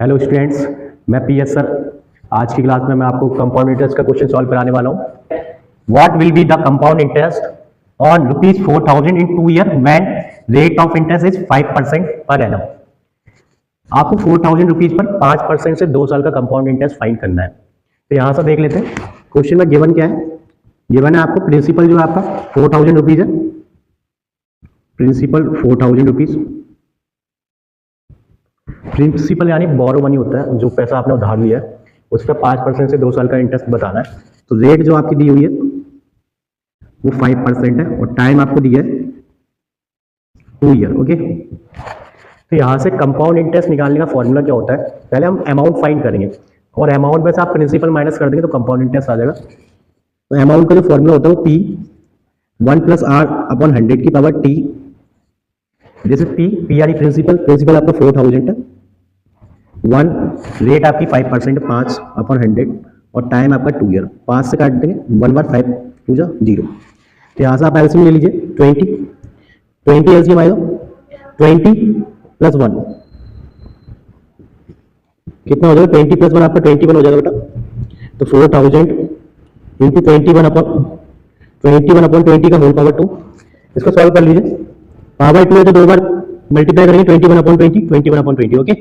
Hello students, मैं PS sir. आज की क्लास में मैं आपको कंपाउंड इंटरेस्ट का क्वेश्चन सॉल्व कराने वाला हूँ। What will be the compound interest on ₹4,000 in 2 year when rate of interest is 5% per annum. आपको 4,000 रुपीज पर 5% से 2 साल का कंपाउंड इंटरेस्ट फाइंड करना है। तो यहाँ से देख लेते हैं क्वेश्चन में गिवन क्या है। गिवन है आपको प्रिंसिपल जो है आपका 4,000 रुपीज है, प्रिंसिपल 4,000 रुपीज। प्रिंसिपल यानी बोरो मनी होता है, जो पैसा आपने उधार लिया है उस पर 5% से 2 साल का इंटरेस्ट बताना है। तो रेट जो आपकी दी हुई है वो 5% है और टाइम आपको दिया है 2 ईयर। ओके, तो यहाँ से कंपाउंड इंटरेस्ट निकालने का फॉर्मूला क्या होता है, पहले हम अमाउंट फाइंड करेंगे और अमाउंट में से आप प्रिंसिपल माइनस कर देंगे तो कंपाउंड इंटरेस्ट आ जाएगा। तो अमाउंट का जो फॉर्मूला होता है वो P 1 + R/100 की पावर T, जैसे P यानी प्रिंसिपल आपका 4,000 है, 1 रेट आपकी 5% 5/100 और टाइम आपका 2 ईयर। 5 से काट देंगे 1 बार 5 2 जा 0। तो यहाँ से आप एलसीएम ले लीजिए 20 एलसीएम आएगा 20 + 1 कितना हो जाएगा, 20 + 1 आपका 21 हो जाएगा बेटा। तो 4,000 इंटू 21/20 का होल पावर 2। इसको सॉल्व कर लीजिए, पावर 2 है तो 2 बार मल्टीप्लाई करेंगे 21/20। ओके,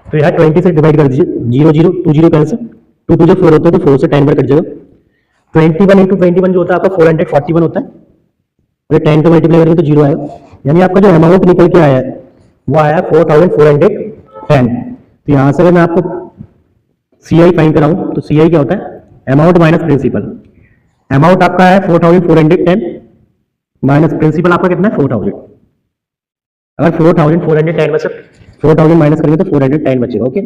तो यहाँ 20 से डिवाइड कर दीजिए, 0 0 2 0 कैंसिल, 2 2 जब 4 होता है तो 4 से 10 बार कट जाएगा। 21 इंटू 21 जो होता है आपका 441 होता है, अगर 10 को मल्टीप्लाई करेंगे तो 0 आएगा। यानी आपका जो अमाउंट निकल के आया है वो आया 4,410। तो यहाँ से अगर मैं आपको CI फाइंड कराऊं तो CI क्या होता है, अमाउंट माइनस प्रिंसिपल। अमाउंट आपका है 4,410 माइनस प्रिंसिपल आपका कितना है 4,000। अगर 4,410 में से 4,000 माइनस करेंगे तो 410 बचेगा। ओके,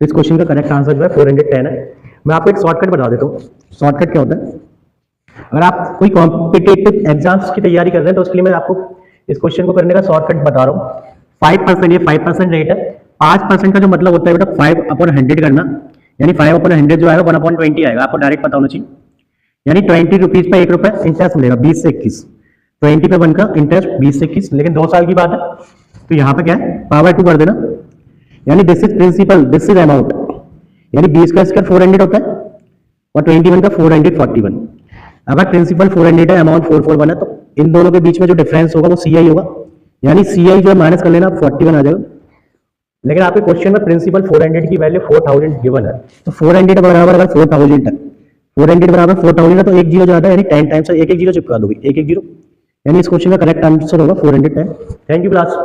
इस क्वेश्चन का करेक्ट आंसर जो है 410 है। मैं आपको एक शॉर्टकट बता देता हूँ। शॉर्टकट क्या होता है, अगर आप कोई कॉम्पिटिटिव एग्जाम्स की तैयारी कर रहे हैं तो उसके लिए मैं आपको इस क्वेश्चन को करने का शॉर्टकट बता रहा हूँ। 5%, ये 5% रेट है। 5% का जो मतलब होता है बेटा 5/100 करना, यानी 5/100 जो आएगा 1/20 आएगा। आपको डायरेक्ट पता होना चाहिए, यानी 20 रुपीज पर 1 रुपए इंटरेस्ट मिलेगा 20 से 21। 20 पे 1 का इंटरेस्ट 20 से 21, लेकिन 2 साल की बात है तो यहाँ पे क्या है पावर 2 कर देना, यानी this is principal, this is amount. यानी 20 का स्क्वायर 400 होता है और 21 का 441। अगर प्रिंसिपल 400 है, अमाउंट 441 है, तो इन दोनों के बीच में जो डिफरेंस होगा वो CI होगा, यानी CI जो है माइनस कर लेना 41 आ जाएगा। लेकिन आपके क्वेश्चन में प्रिंसिपल 400 की वैल्यू 4,000 गिवन है, तो 400 बराबर अगर 4,000 है, 400 बराबर 4,000 है तो 1 0 जाता है, यानी 10 टाइम्स 1 1 0 चिपका दोगे 1 1 0, यानी इस क्वेश्चन का करेक्ट आंसर होगा 410। Thank you class.